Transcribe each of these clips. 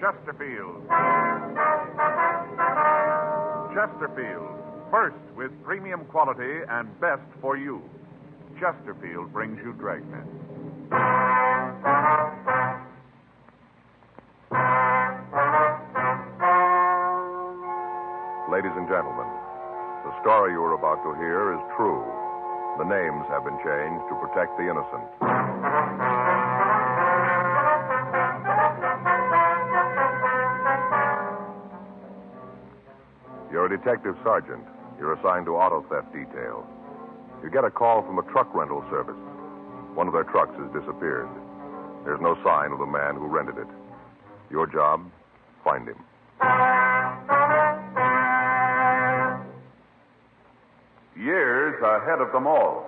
Chesterfield. Chesterfield, first with premium quality and best for you. Chesterfield brings you Dragnet. Ladies and gentlemen, the story you are about to hear is true. The names have been changed to protect the innocent. You're a detective sergeant. You're assigned to auto theft detail. You get a call from a truck rental service. One of their trucks has disappeared. There's no sign of the man who rented it. Your job, find him. Years ahead of them all.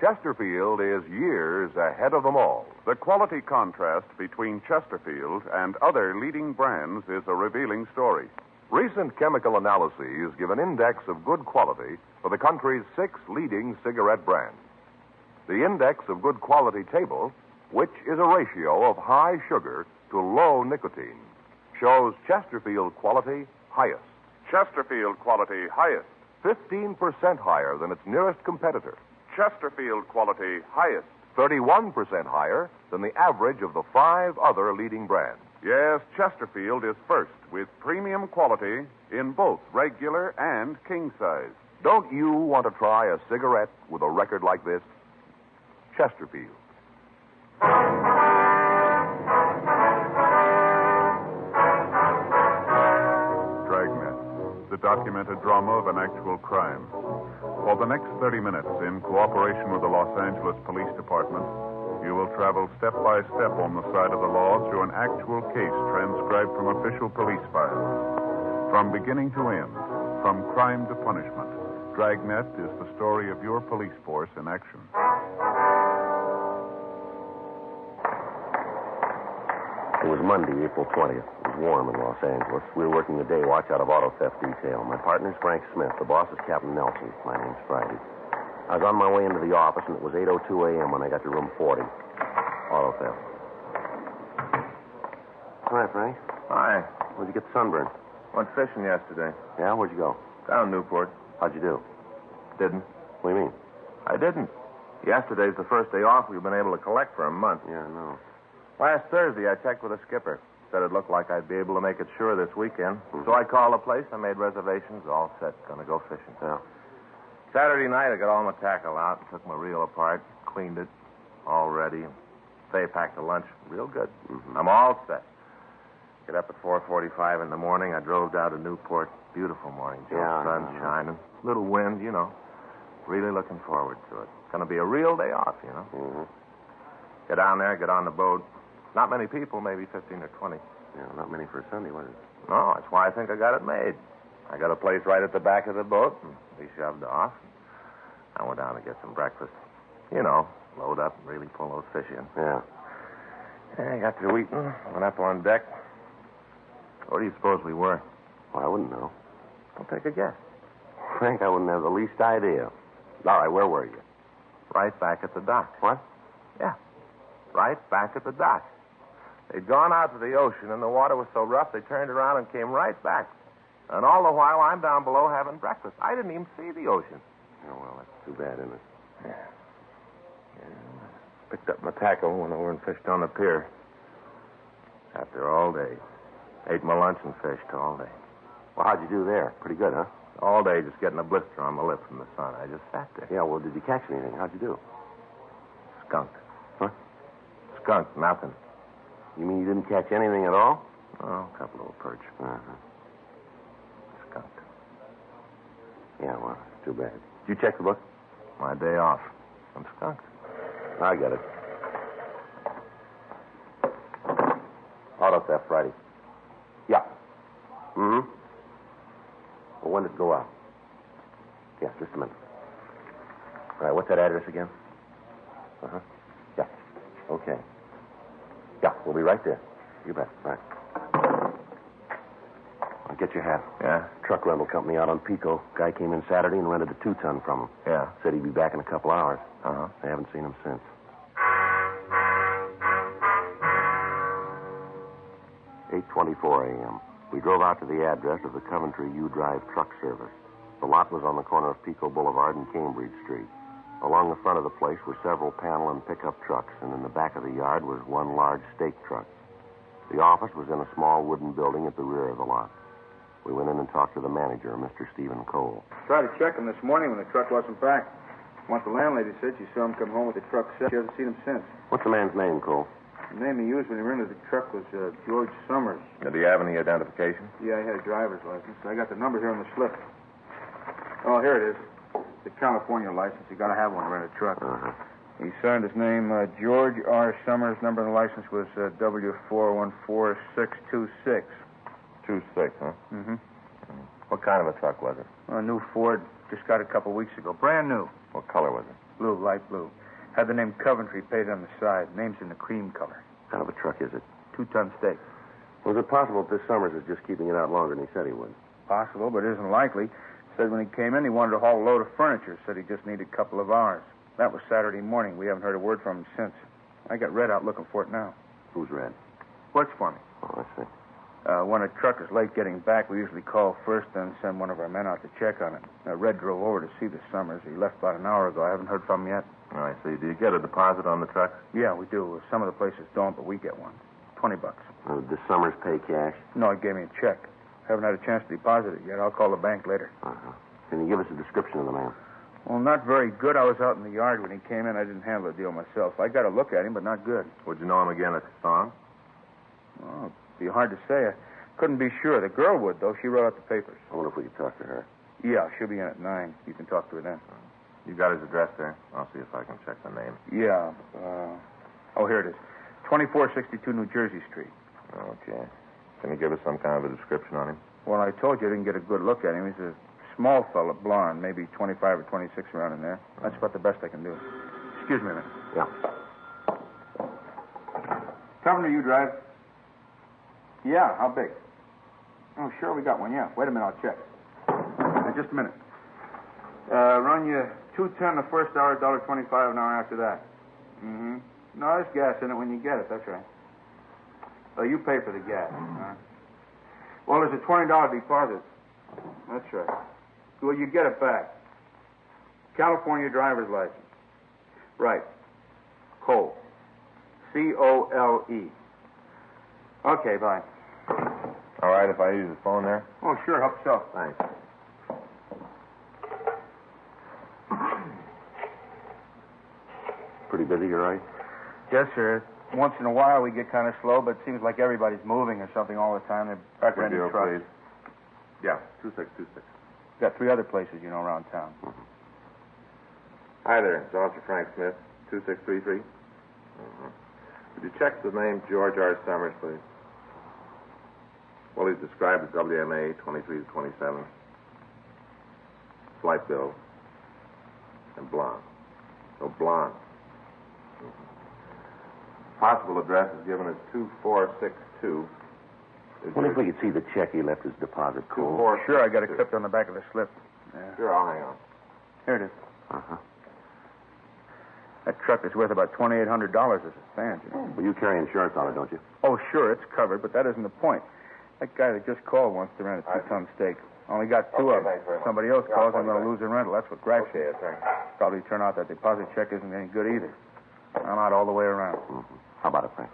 Chesterfield is years ahead of them all. The quality contrast between Chesterfield and other leading brands is a revealing story. Recent chemical analyses give an index of good quality for the country's 6 leading cigarette brands. The index of good quality table, which is a ratio of high sugar to low nicotine, shows Chesterfield quality highest. Chesterfield quality highest. 15% higher than its nearest competitor. Chesterfield quality highest. 31% higher than the average of the 5 other leading brands. Yes, Chesterfield is first with premium quality in both regular and king size. Don't you want to try a cigarette with a record like this? Chesterfield. Dragnet, the documented drama of an actual crime. For the next 30 minutes, in cooperation with the Los Angeles Police Department, you will travel step by step on the side of the law through an actual case transcribed from official police files. From beginning to end, from crime to punishment, Dragnet is the story of your police force in action. It was Monday, April 20th. It was warm in Los Angeles. We were working the day watch out of auto theft detail. My partner's Frank Smith. The boss is Captain Nelson. My name's Friday. I was on my way into the office, and it was 8:02 a.m. when I got to room 40. Auto theft. Hi, Frank. Hi. Where'd you get the sunburn? Went fishing yesterday. Yeah, where'd you go? Down Newport. How'd you do? Didn't. What do you mean? I didn't. Yesterday's the first day off we've been able to collect for a month. Yeah, I know. Last Thursday, I checked with the skipper. Said it looked like I'd be able to make it sure this weekend. So I called the place. I made reservations. All set. Gonna go fishing. Yeah. Saturday night, I got all my tackle out, took my reel apart, cleaned it, all ready. Say, packed a lunch. Real good. Mm-hmm. I'm all set. Get up at 4:45 in the morning. I drove down to Newport. Beautiful morning, Joe. Yeah, Sun shining. Little wind, you know. Really looking forward to it. It's going to be a real day off, you know. Mm-hmm. Get down there, get on the boat. Not many people, maybe 15 or 20. Yeah, not many for a Sunday, was it? No, that's why I think I got it made. I got a place right at the back of the boat, and we shoved off. I went down to get some breakfast. You know, load up and really pull those fish in. Yeah. I got through eating, went up on deck. Where do you suppose we were? Well, I wouldn't know. I'll take a guess. Frank, I wouldn't have the least idea. All right, where were you? Right back at the dock. What? Yeah, right back at the dock. They'd gone out to the ocean, and the water was so rough they turned around and came right back. And all the while, I'm down below having breakfast. I didn't even see the ocean. Oh, well, that's too bad, isn't it? Yeah. Picked up my tackle, went over and fished on the pier. Sat there all day. Ate my lunch and fished all day. Well, how'd you do there? Pretty good, huh? All day just getting a blister on my lip from the sun. I just sat there. Yeah, well, did you catch anything? How'd you do? Skunk. What? Skunk, nothing. You mean you didn't catch anything at all? Oh, a couple of perch. Uh-huh. Skunk. Yeah, well, it's too bad. Did you check the book? My day off. I'm skunked. I got it. Auto theft Friday. Yeah. Mm-hmm. Well, when did it go out? Yeah, just a minute. All right, what's that address again? Uh-huh. Yeah. Okay. Yeah, we'll be right there. You bet. Right. I'll get your hat. Yeah? Truck rental company out on Pico. Guy came in Saturday and rented a 2-ton from him. Yeah. Said he'd be back in a couple hours. Uh-huh. I haven't seen him since. 8:24 a.m. We drove out to the address of the Coventry U Drive Truck Service. The lot was on the corner of Pico Boulevard and Cambridge Street. Along the front of the place were several panel and pickup trucks, and in the back of the yard was one large stake truck. The office was in a small wooden building at the rear of the lot. We went in and talked to the manager, Mr. Stephen Cole. Tried to check him this morning when the truck wasn't back. Once the landlady said she saw him come home with the truck set. She hasn't seen him since. What's the man's name, Cole? The name he used when he rented the truck was George Summers. Did he have any identification? Yeah, he had a driver's license. I got the number here on the slip. Oh, here it is. The California license. You got to have one to rent a truck. Uh-huh. He signed his name, George R. Summers. Number on the license was W414626. 26, huh? Mm-hmm. What kind of a truck was it? A new Ford. Just got it a couple weeks ago. Brand new. What color was it? Blue, light blue. Had the name Coventry painted on the side. Name's in the cream color. What kind of a truck is it? 2-ton stake. Was it possible that this Summers is just keeping it out longer than he said he would? Possible, but it isn't likely. Said when he came in, he wanted to haul a load of furniture. Said he just needed a couple of hours. That was Saturday morning. We haven't heard a word from him since. I got Red out looking for it now. Who's Red? Works for me. Oh, I see. When a truck is late getting back, we usually call first, then send one of our men out to check on it. Red drove over to see the Summers. He left about an hour ago. I haven't heard from him yet. Oh, I see. Do you get a deposit on the truck? Yeah, we do. Some of the places don't, but we get one. $20. Does Summers pay cash? No, he gave me a check. Haven't had a chance to deposit it yet. I'll call the bank later. Uh-huh. Can you give us a description of the man? Well, not very good. I was out in the yard when he came in. I didn't handle the deal myself. I got a look at him, but not good. Would you know him again at the song? Oh, it'd be hard to say. I couldn't be sure. The girl would, though. She wrote out the papers. I wonder if we could talk to her. Yeah, she'll be in at 9. You can talk to her then. You got his address there? I'll see if I can check the name. Yeah. Oh, here it is. 2462 New Jersey Street. Okay. Can you give us some kind of a description on him? Well, I told you I didn't get a good look at him. He's a small fella, blonde, maybe 25 or 26 around in there. That's about the best I can do. Excuse me a minute. Yeah. Coventry U Drive. Yeah, how big? Oh, sure, we got one, yeah. Wait a minute, I'll check. Just a minute. Run you $2.10 the first hour, $1.25 an hour after that. Mm-hmm. No, there's gas in it when you get it, that's right. Oh, you pay for the gas. Well, there's a $20 deposit. That's right. Well, you get it back. California driver's license. Right. Cole. C-O-L-E. Okay, bye. All right, if I use the phone there? Oh, sure, help yourself. Thanks. Pretty busy, you right? Yes, sir. Once in a while we get kind of slow, but it seems like everybody's moving or something all the time. They're Record renting deal, trucks. please. Yeah, 2626. Got 3 other places, you know, around town. Mm-hmm. Hi there, it's Officer Frank Smith, 2633. Would you check the name George R. Summers, please? Well, he's described as WMA 23 to 27. Slight build. And blonde. So blonde. Possible address is given as 2462. I wonder if we could see the check he left his deposit, Cole. Sure, I got it clipped on the back of the slip. Yeah. Sure, I'll hang on. Here it is. Uh-huh. That truck is worth about $2,800 as it stands, you know. Well, you carry insurance on it, don't you? Oh, sure, it's covered, but that isn't the point. That guy that just called wants to rent a 2-ton stake. Only got 2 of them. thanks very much. Somebody else calls, I'm going to back. lose the rental. That's what gripes me. Okay, thanks. Probably turn out that deposit check isn't any good either. I'm out all the way around. Mm-hmm. How about it, Frank?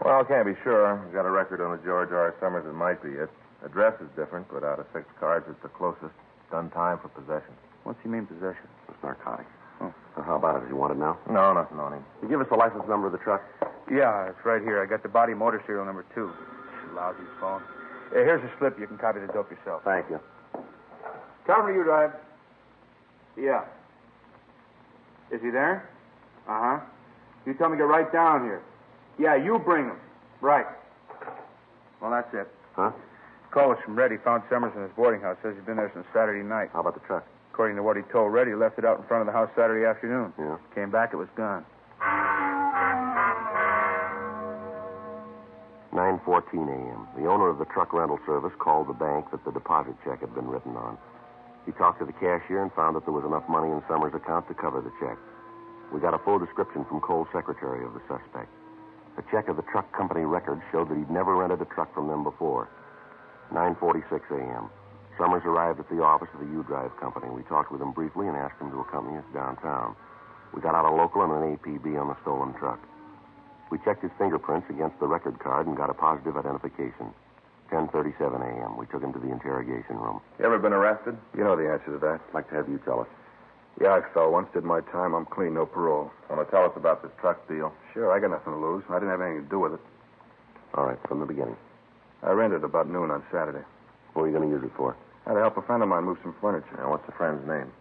Well, can't be sure. We've got a record on the George R. Summers. It might be it. Address is different, but out of 6 cards, it's the closest. Done time for possession. What's he mean, possession? It's narcotic. Oh. So how about it? Does he want it now? No, nothing on him. You give us the license number of the truck? Yeah, it's right here. I got the body motor serial number 2. Lousy phone. Here's a slip. You can copy the dope yourself. Thank you. Coventry U Drive. Yeah. Is he there? Uh-huh. You tell me to get right down here. Yeah, you bring him. Right. Well, that's it. Huh? Call was from Red. He found Summers in his boarding house. Says he's been there since Saturday night. How about the truck? According to what he told Red, he left it out in front of the house Saturday afternoon. Yeah. Came back, it was gone. 9:14 a.m. The owner of the truck rental service called the bank that the deposit check had been written on. He talked to the cashier and found that there was enough money in Summers' account to cover the check. We got a full description from Cole's secretary of the suspect. A check of the truck company records showed that he'd never rented a truck from them before. 9:46 a.m. Summers arrived at the office of the U-Drive company. We talked with him briefly and asked him to accompany us downtown. We got out a local and an APB on the stolen truck. We checked his fingerprints against the record card and got a positive identification. 10:37 a.m. We took him to the interrogation room. You ever been arrested? You know the answer to that. I'd like to have you tell us. Yeah, I fell once, did my time. I'm clean, no parole. Want to tell us about this truck deal? Sure, I got nothing to lose. I didn't have anything to do with it. All right, from the beginning. I rented about noon on Saturday. What are you going to use it for? I had to help a friend of mine move some furniture. Now, what's the friend's name?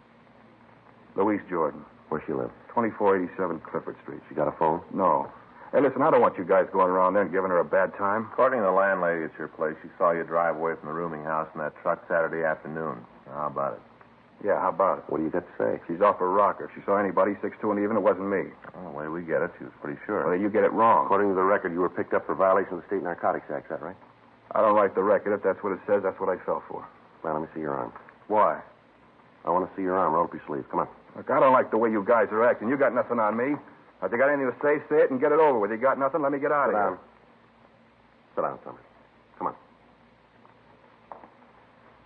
Louise Jordan, Where she live? 2487 Clifford Street. She got a phone? No. Hey, listen, I don't want you guys going around there and giving her a bad time. According to the landlady at your place, she saw you drive away from the rooming house in that truck Saturday afternoon. Now, how about it? Yeah, how about it? What do you got to say? She's off her rocker. If she saw anybody 6'2" and even, it wasn't me. Well, the way we get it, she was pretty sure. Well, you get it wrong. According to the record, you were picked up for violation of the State Narcotics Act, is that right? I don't write the record. If that's what it says, that's what I fell for. Well, let me see your arm. Why? I want to see your arm. Roll up your sleeve. Come on. Look, I don't like the way you guys are acting. You got nothing on me. If you got anything to say it and get it over with. You got nothing, let me get out of here. Sit down, Summers. Come on.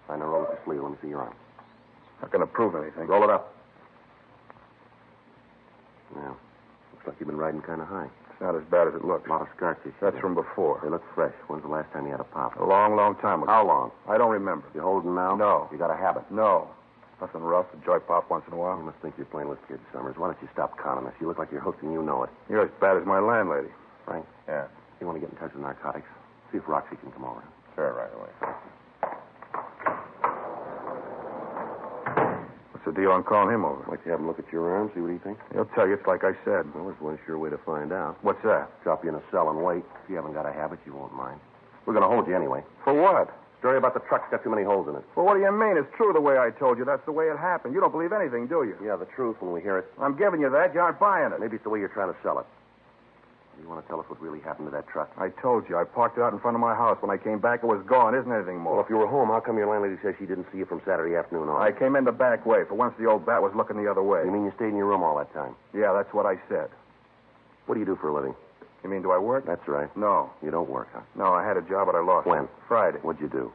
I know, roll up your sleeve. Let me see your arm. Not going to prove anything. Roll it up. Yeah. Looks like you've been riding kind of high. It's not as bad as it looks. A lot of scratches. That's from before. They look fresh. When's the last time you had a pop? A long, long time ago. How long? I don't remember. You holding now? No. You got a habit? No. Nothing rough. A joy pop once in a while. You must think you're playing with kids, Summers. Why don't you stop conning us? You look like you're hooked and you know it. You're as bad as my landlady. Frank? Yeah. You want to get in touch with narcotics? See if Roxy can come over. Sure, right away. What's the deal on calling him over? I'd like to have him look at your arm, see what he thinks. He'll tell you it's like I said. Well, there's one sure way to find out. What's that? Drop you in a cell and wait. If you haven't got a habit, you won't mind. We're going to hold you anyway. For what? Story about the truck's got too many holes in it. Well, what do you mean? It's true the way I told you. That's the way it happened. You don't believe anything, do you? Yeah, the truth when we hear it. I'm giving you that. You aren't buying it. Maybe it's the way you're trying to sell it. You want to tell us what really happened to that truck? I told you. I parked it out in front of my house. When I came back, it was gone. Isn't anything more. Well, if you were home, how come your landlady says she didn't see you from Saturday afternoon on? I came in the back way. For once, the old bat was looking the other way. You mean you stayed in your room all that time? Yeah, that's what I said. What do you do for a living? You mean, do I work? That's right. No. You don't work, huh? No, I had a job, but I lost When? it. Friday. What'd you do?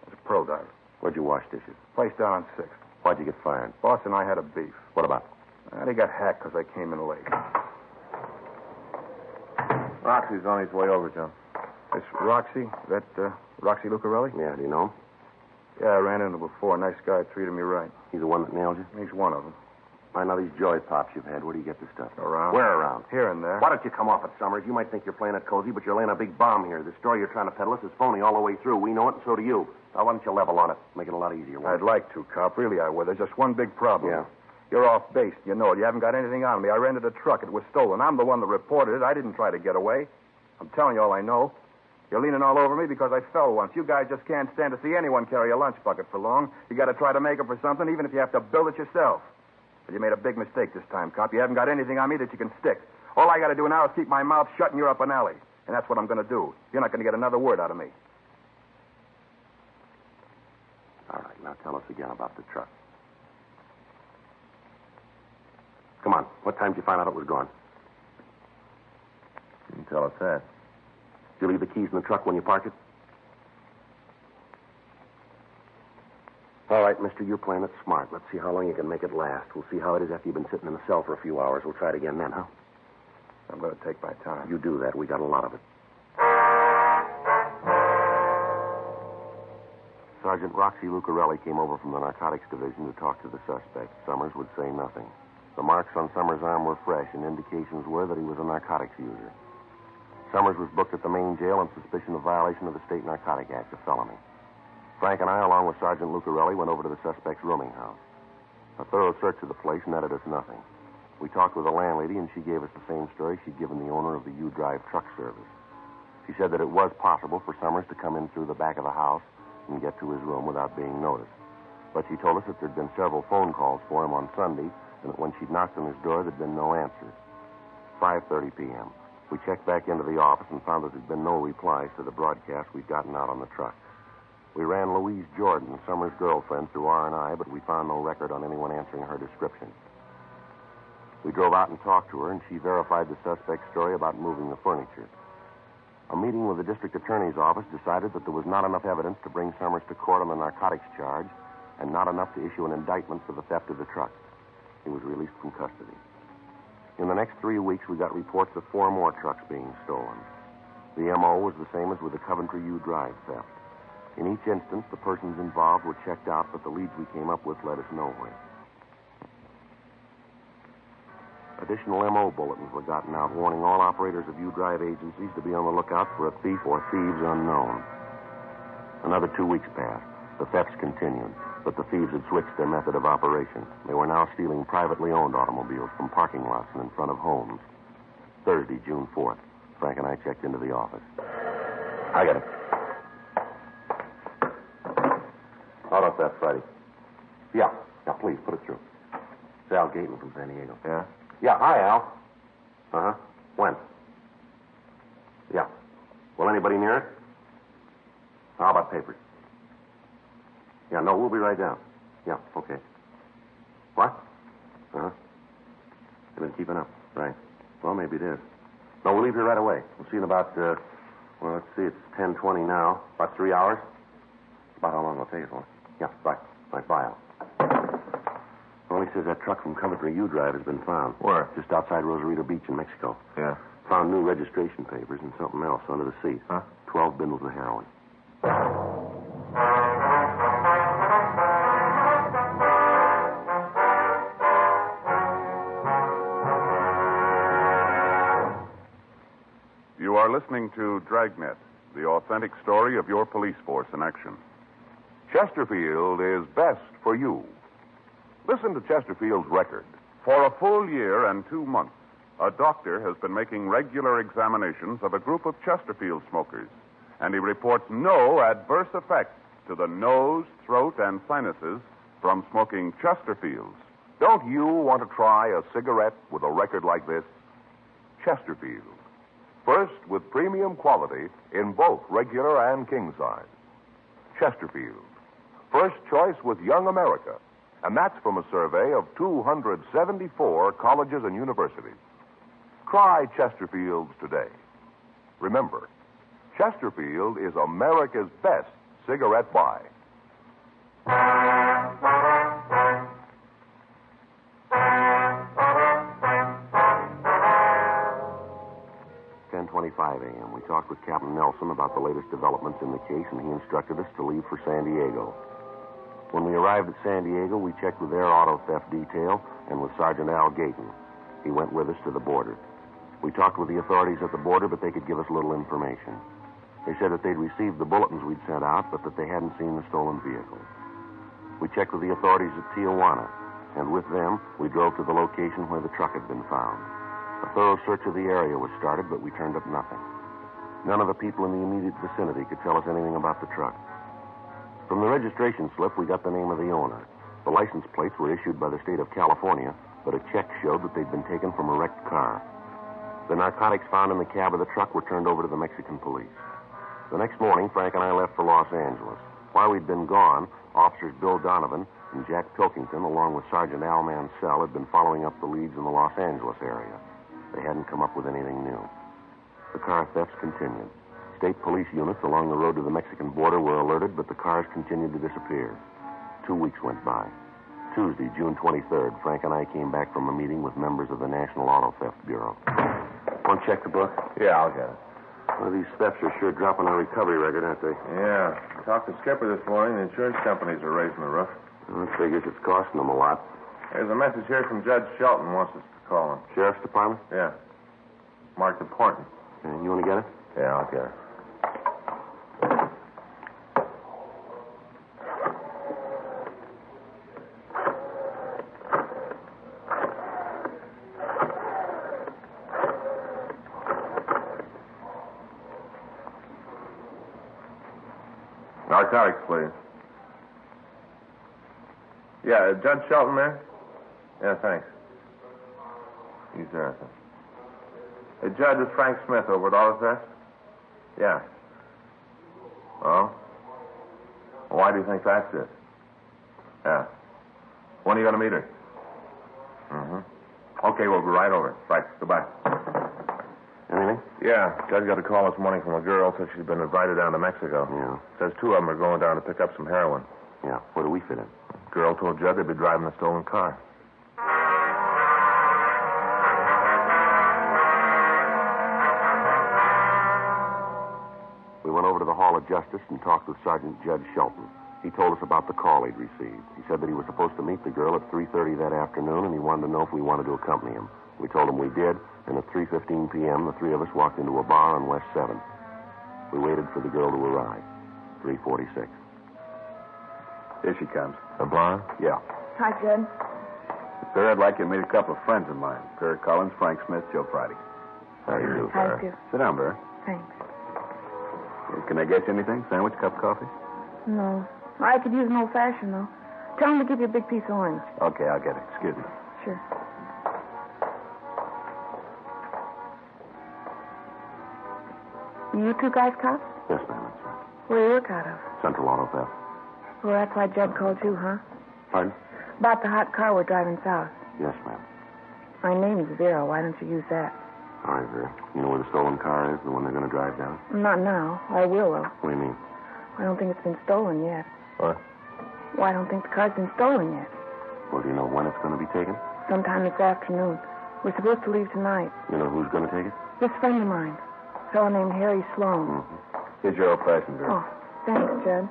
I was a pro diver. Where'd you wash dishes? Place down on 6th. Why'd you get fired? Boss and I had a beef. What about? They got hacked because I came in late. Roxy's on his way over, John. This Roxy, that Roxy Lucarelli? Yeah, do you know him? Yeah, I ran into him before. Nice guy, treated me right. He's the one that nailed you? He's one of them. I know these joy pops you've had. Where do you get this stuff? Around. Where around? Here and there. Why don't you come off it, Summers? You might think you're playing it cozy, but you're laying a big bomb here. The story you're trying to peddle us is phony all the way through. We know it, and so do you. Now, why don't you level on it? Make it a lot easier. I'd like to, cop. Really, I would. There's just one big problem. Yeah. You're off base. You know it. You haven't got anything on me. I rented a truck. It was stolen. I'm the one that reported it. I didn't try to get away. I'm telling you all I know. You're leaning all over me because I fell once. You guys just can't stand to see anyone carry a lunch bucket for long. You got to try to make up for something, even if you have to build it yourself. But you made a big mistake this time, cop. You haven't got anything on me that you can stick. All I got to do now is keep my mouth shut and you're up an alley. And that's what I'm going to do. You're not going to get another word out of me. All right, now tell us again about the truck. Come on. What time did you find out it was gone? You can tell us that. Did you leave the keys in the truck when you parked it? All right, mister, you're playing it smart. Let's see how long you can make it last. We'll see how it is after you've been sitting in the cell for a few hours. We'll try it again then, huh? I'm going to take my time. You do that. We got a lot of it. Sergeant Roxy Lucarelli came over from the narcotics division to talk to the suspect. Summers would say nothing. The marks on Summers' arm were fresh, and indications were that he was a narcotics user. Summers was booked at the main jail on suspicion of violation of the State Narcotic Act, a felony. Frank and I, along with Sergeant Lucarelli, went over to the suspect's rooming house. A thorough search of the place netted us nothing. We talked with the landlady, and she gave us the same story she'd given the owner of the U-Drive truck service. She said that it was possible for Summers to come in through the back of the house and get to his room without being noticed. But she told us that there'd been several phone calls for him on Sunday, and that when she'd knocked on his door, there'd been no answer. 5:30 p.m. We checked back into the office and found that there'd been no replies to the broadcast we'd gotten out on the truck. We ran Louise Jordan, Summers' girlfriend, through R&I, but we found no record on anyone answering her description. We drove out and talked to her, and she verified the suspect's story about moving the furniture. A meeting with the district attorney's office decided that there was not enough evidence to bring Summers to court on the narcotics charge and not enough to issue an indictment for the theft of the truck. He was released from custody. In the next 3 weeks, we got reports of 4 more trucks being stolen. The M.O. was the same as with the Coventry U Drive theft. In each instance, the persons involved were checked out, but the leads we came up with led us nowhere. Additional M.O. bulletins were gotten out warning all operators of U Drive agencies to be on the lookout for a thief or thieves unknown. Another 2 weeks passed. The thefts continued, but the thieves had switched their method of operation. They were now stealing privately owned automobiles from parking lots and in front of homes. Thursday, June 4th, Frank and I checked into the office. I got it. Auto theft Friday. Yeah, please, put it through. It's Al Gaten from San Diego. Yeah? Yeah, hi, Al. Uh-huh. When? Yeah. Will anybody near it? How about papers? Yeah, no, we'll be right down. Yeah, okay. What? Uh-huh. They've been keeping up. Right. Well, maybe it is. No, we'll leave here right away. We'll see you in about, let's see, it's 10:20 now. About 3 hours. About how long it'll take us for. Yeah, right. Right, bye, Al. Well, he says that truck from Coventry U Drive has been found. Where? Just outside Rosarito Beach in Mexico. Yeah. Found new registration papers and something else under the seat. Huh? 12 bundles of heroin. You are listening to Dragnet, the authentic story of your police force in action. Chesterfield is best for you. Listen to Chesterfield's record. For a full year and 2 months, a doctor has been making regular examinations of a group of Chesterfield smokers, and he reports no adverse effects to the nose, throat, and sinuses from smoking Chesterfields. Don't you want to try a cigarette with a record like this? Chesterfield. First with premium quality in both regular and king size. Chesterfield. First choice with Young America. And that's from a survey of 274 colleges and universities. Try Chesterfields today. Remember, Chesterfield is America's best cigarette buy. 10:25 a.m. We talked with Captain Nelson about the latest developments in the case, and he instructed us to leave for San Diego. When we arrived at San Diego, we checked with their auto theft detail and with Sergeant Al Gaten. He went with us to the border. We talked with the authorities at the border, but they could give us little information. They said that they'd received the bulletins we'd sent out, but that they hadn't seen the stolen vehicle. We checked with the authorities at Tijuana, and with them, we drove to the location where the truck had been found. A thorough search of the area was started, but we turned up nothing. None of the people in the immediate vicinity could tell us anything about the truck. From the registration slip, we got the name of the owner. The license plates were issued by the state of California, but a check showed that they'd been taken from a wrecked car. The narcotics found in the cab of the truck were turned over to the Mexican police. The next morning, Frank and I left for Los Angeles. While we'd been gone, officers Bill Donovan and Jack Pilkington, along with Sergeant Al Mansell, had been following up the leads in the Los Angeles area. They hadn't come up with anything new. The car thefts continued. State police units along the road to the Mexican border were alerted, but the cars continued to disappear. 2 weeks went by. Tuesday, June 23rd, Frank and I came back from a meeting with members of the National Auto Theft Bureau. Want to check the book? Yeah, I'll get it. Well, these thefts are sure dropping our recovery record, aren't they? Yeah. I talked to Skipper this morning. The insurance companies are raising the roof. Well, that figures it's costing them a lot. There's a message here from Judge Shelton wants us to call him. Sheriff's Department? Yeah. Marked important. You want to get it? Yeah, I'll get it. Narcotics, please. Yeah, Judge Shelton there? Yeah, thanks. He's there, I think. Hey, Judge, it's Frank Smith over at Auto Theft? Yeah. Oh? Well, why do you think that's it? Yeah. When are you going to meet her? Mm-hmm. Okay, we'll be right over. Right. Goodbye. Anything? Yeah, Judge got a call this morning from a girl. Said she's been invited down to Mexico. Yeah. Says 2 of them are going down to pick up some heroin. Yeah. Where do we fit in? Girl told Judge they'd be driving the stolen car. We went over to the Hall of Justice and talked with Sergeant Judge Shelton. He told us about the call he'd received. He said that he was supposed to meet the girl at 3:30 that afternoon, and he wanted to know if we wanted to accompany him. We told him we did, and at 3:15 p.m., the 3 of us walked into a bar on West 7th. We waited for the girl to arrive. 3:46. Here she comes. The blonde? Yeah. Hi, Jed. Sir, I'd like you to meet a couple of friends of mine. Barry Collins, Frank Smith, Joe Friday. How you do, Hi, Barry? Stu. Sit down, Barry. Thanks. Can I get you anything? Sandwich, cup of coffee? No. I could use an old-fashioned, though. Tell him to give you a big piece of orange. Okay, I'll get it. Excuse me. Sure. You 2 guys cops? Yes, ma'am. That's right. Where do you work out of? Central Auto Theft. Well, that's why Jed called you, huh? Pardon? About the hot car we're driving south. Yes, ma'am. My name's Vera. Why don't you use that? All right, Vera. You know where the stolen car is, the one they're going to drive down? Not now. I will, though. What do you mean? I don't think it's been stolen yet. What? Well, I don't think the car's been stolen yet. Well, do you know when it's going to be taken? Sometime this afternoon. We're supposed to leave tonight. You know who's going to take it? This friend of mine. A fellow named Harry Sloan. Here's your old-fashioned, Barry. Oh, thanks, Jed.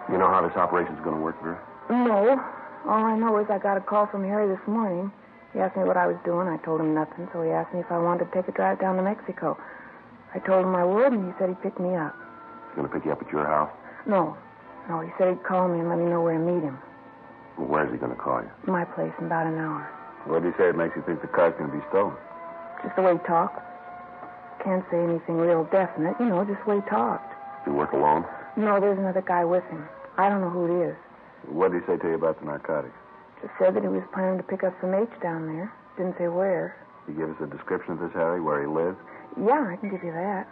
You know how this operation's going to work, Vera? No. All I know is I got a call from Harry this morning. He asked me what I was doing. I told him nothing, so he asked me if I wanted to take a drive down to Mexico. I told him I would, and he said he'd pick me up. He's going to pick you up at your house? No, he said he'd call me and let me know where to meet him. Well, where's he going to call you? My place in about an hour. What did he say it makes you think the car's going to be stolen? Just the way he talked. Can't say anything real definite, just the way he talked. You work alone? No, there's another guy with him. I don't know who it is. What did he say to you about the narcotics? Just said that he was planning to pick up some H down there. Didn't say where. Did he give us a description of this, Harry, where he lives? Yeah, I can give you that.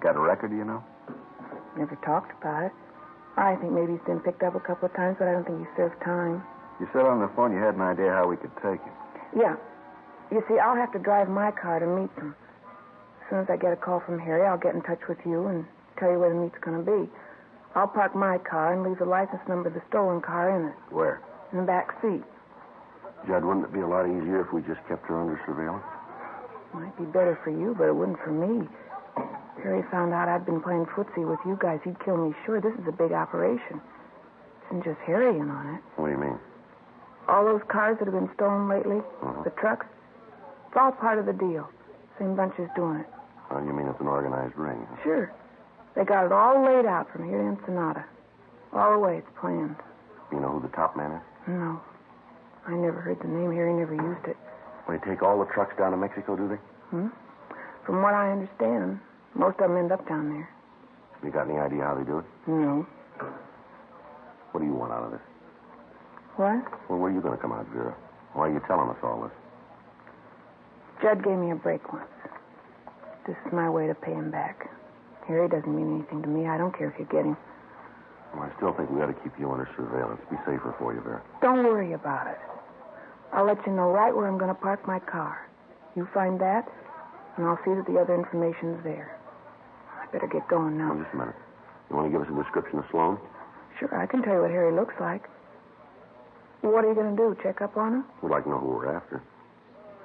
Got a record, do you know? Never talked about it. I think maybe he's been picked up a couple of times, but I don't think he served time. You said on the phone you had an idea how we could take him. Yeah. You see, I'll have to drive my car to meet them. As soon as I get a call from Harry, I'll get in touch with you and tell you where the meet's going to be. I'll park my car and leave the license number of the stolen car in it. Where? In the back seat. Judd, wouldn't it be a lot easier if we just kept her under surveillance? Might be better for you, but it wouldn't for me. Harry found out I'd been playing footsie with you guys. He'd kill me sure. This is a big operation. Isn't just Harry in on it. What do you mean? All those cars that have been stolen lately, the trucks, it's all part of the deal. Same bunch is doing it. Oh, you mean it's an organized ring? Huh? Sure. They got it all laid out from here to Ensenada. All the way it's planned. You know who the top man is? No. I never heard the name. Harry never used it. Well, they take all the trucks down to Mexico, do they? From what I understand, most of them end up down there. You got any idea how they do it? No. What do you want out of this? What? Well, where are you going to come out, Vera? Why are you telling us all this? Judd gave me a break once. This is my way to pay him back. Harry doesn't mean anything to me. I don't care if you get him. Well, I still think we ought to keep you under surveillance. Be safer for you, Vera. Don't worry about it. I'll let you know right where I'm going to park my car. You find that, and I'll see that the other information's there. I better get going now. Well, just a minute. You want to give us a description of Sloan? Sure, I can tell you what Harry looks like. What are you going to do, check up on him? We'd like to know who we're after.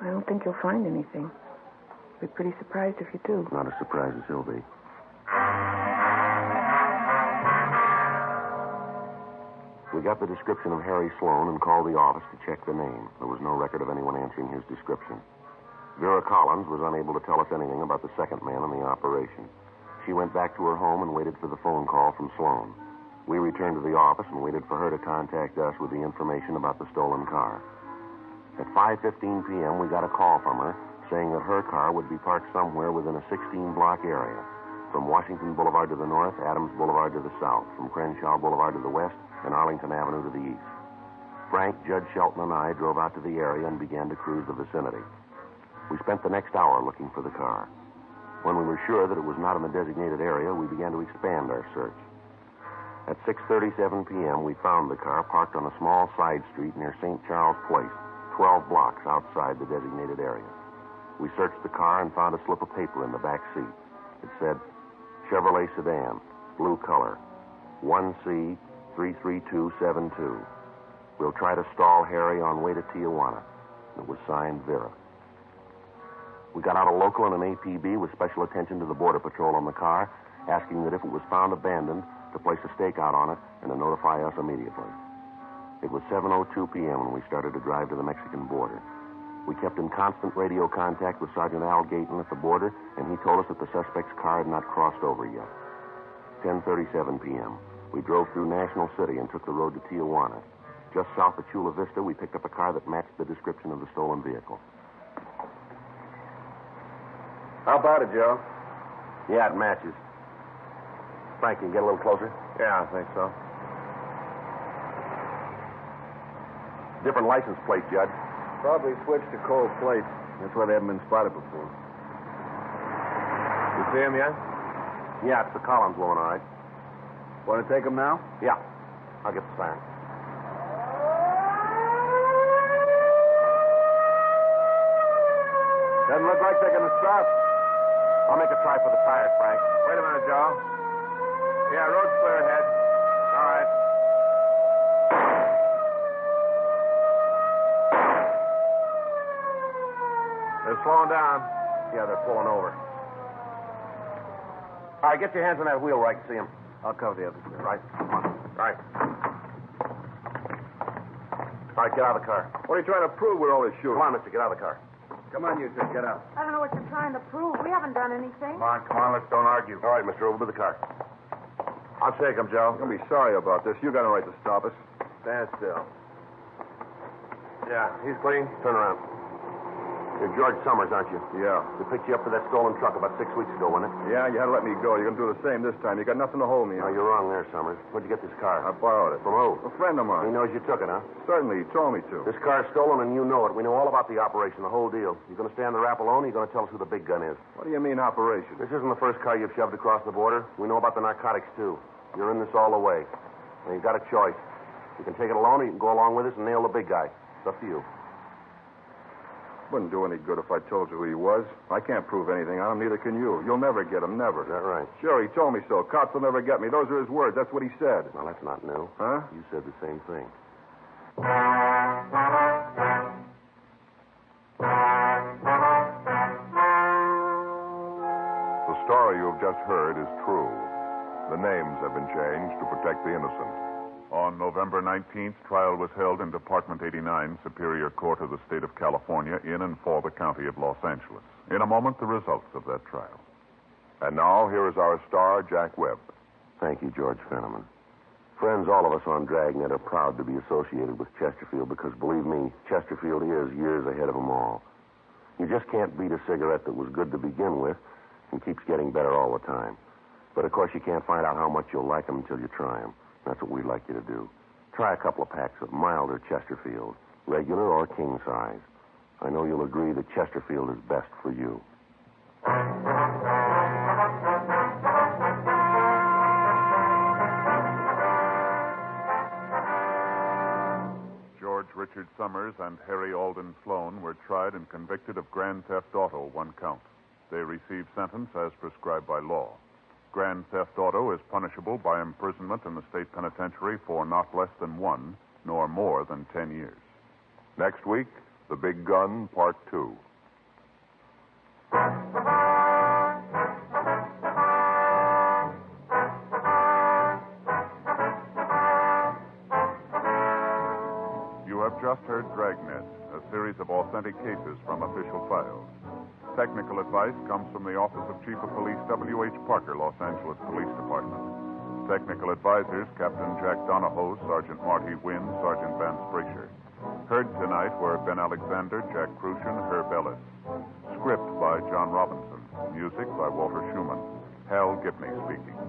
I don't think you'll find anything. I'll be pretty surprised if you do. Not as surprised as he'll be. We got the description of Harry Sloan and called the office to check the name. There was no record of anyone answering his description. Vera Collins was unable to tell us anything about the second man in the operation. She went back to her home and waited for the phone call from Sloan. We returned to the office and waited for her to contact us with the information about the stolen car. At 5:15 p.m., we got a call from her saying that her car would be parked somewhere within a 16-block area. From Washington Boulevard to the north, Adams Boulevard to the south, from Crenshaw Boulevard to the west, and Arlington Avenue to the east. Frank, Judge Shelton, and I drove out to the area and began to cruise the vicinity. We spent the next hour looking for the car. When we were sure that it was not in the designated area, we began to expand our search. At 6:37 p.m., we found the car parked on a small side street near St. Charles Place, 12 blocks outside the designated area. We searched the car and found a slip of paper in the back seat. It said, Chevrolet sedan, blue color, 1C33272. We'll try to stall Harry on way to Tijuana. It was signed Vera. We got out a local and an APB with special attention to the Border Patrol on the car, asking that if it was found abandoned, to place a stakeout on it and to notify us immediately. It was 7:02 p.m. when we started to drive to the Mexican border. We kept in constant radio contact with Sergeant Al Gayton at the border, and he told us that the suspect's car had not crossed over yet. 10:37 p.m. We drove through National City and took the road to Tijuana. Just south of Chula Vista, we picked up a car that matched the description of the stolen vehicle. How about it, Joe? Yeah, it matches. Frank, can you get a little closer? Yeah, I think so. Different license plate, Judge. Probably switched to cold plates. That's why they haven't been spotted before. You see him yet? Yeah, it's the Collins woman, all right. Want to take them now? Yeah, I'll get the siren. Doesn't look like they're going to stop. I'll make a try for the tires, Frank. Wait a minute, Joe. Yeah, road's clear ahead. All right. They're slowing down. Yeah, they're pulling over. All right, get your hands on that wheel where I can see them. I'll cover the other side. Right. Come on. Right. All right, get out of the car. What are you trying to prove with all this shooting? Come on, mister, get out of the car. Come on, you two, get out. I don't know what you're trying to prove. We haven't done anything. Come on, let's don't argue. All right, mister, over to the car. I'll shake him, Joe. You're going to be sorry about this. You got a right to stop us. Stand still. Yeah, he's clean. Turn around. You're George Summers, aren't you? Yeah. We picked you up for that stolen truck about 6 weeks ago, wasn't it? Yeah, you had to let me go. You're going to do the same this time. You got nothing to hold me No, on. you're wrong there, Summers. Where'd you get this car? I borrowed it. From who? A friend of He mine. knows you took it, huh? Certainly, he told me to. This car's stolen, and you know it. We know all about the operation, the whole deal. You going to stand the rap alone, or you going to tell us who the big gun is? What do you mean, operation? This isn't the first car you've shoved across the border. We know about the narcotics, too. You're in this all the way. And you've got a choice. You can take it alone, or you can go along with us and nail the big guy. It's up to you. Wouldn't do any good if I told you who he was. I can't prove anything on him, neither can you. You'll never get him, never. Is that right? Sure, he told me so. Cops will never get me. Those are his words. That's what he said. Well, that's not new. Huh? You said the same thing. The story you have just heard is true. The names have been changed to protect the innocent. On November 19th, trial was held in Department 89, Superior Court of the State of California, in and for the County of Los Angeles. In a moment, the results of that trial. And now, here is our star, Jack Webb. Thank you, George Fenneman. Friends, all of us on Dragnet are proud to be associated with Chesterfield because, believe me, Chesterfield is years ahead of them all. You just can't beat a cigarette that was good to begin with and keeps getting better all the time. But, of course, you can't find out how much you'll like them until you try them. That's what we'd like you to do. Try a couple of packs of milder Chesterfield, regular or king size. I know you'll agree that Chesterfield is best for you. George Richard Summers and Harry Alden Sloan were tried and convicted of grand theft auto, 1 count. They received sentence as prescribed by law. Grand theft auto is punishable by imprisonment in the state penitentiary for not less than 1, nor more than 10 years. Next week, The Big Gun, Part 2. You have just heard Dragnet, a series of authentic cases from official files. Technical advice comes from the Office of Chief of Police W.H. Parker, Los Angeles Police Department. Technical advisors, Captain Jack Donahoe, Sergeant Marty Wynn, Sergeant Vance Brasher. Heard tonight were Ben Alexander, Jack Crucian, Herb Ellis. Script by John Robinson. Music by Walter Schumann. Hal Gibney speaking.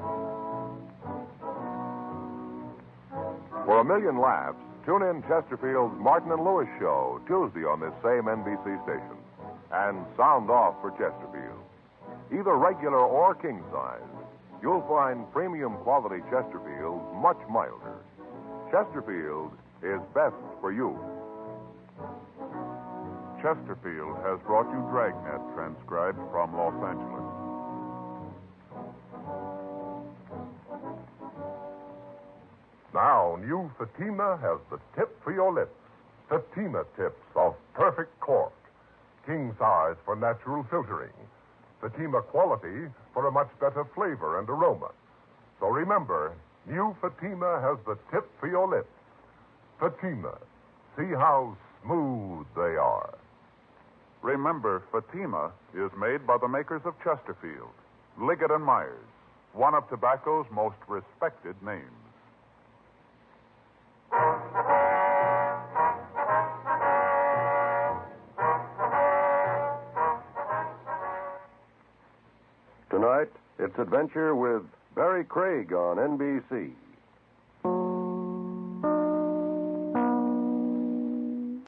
For a million laughs, tune in Chesterfield's Martin and Lewis Show, Tuesday on this same NBC station. And sound off for Chesterfield. Either regular or king size, you'll find premium quality Chesterfield much milder. Chesterfield is best for you. Chesterfield has brought you Dragnet, transcribed from Los Angeles. Now, new Fatima has the tip for your lips. Fatima tips of perfect cork. King size for natural filtering. Fatima quality for a much better flavor and aroma. So remember, new Fatima has the tip for your lips. Fatima. See how smooth they are. Remember, Fatima is made by the makers of Chesterfield, Liggett & Myers, one of tobacco's most respected names. Tonight, it's adventure with Barry Craig on NBC.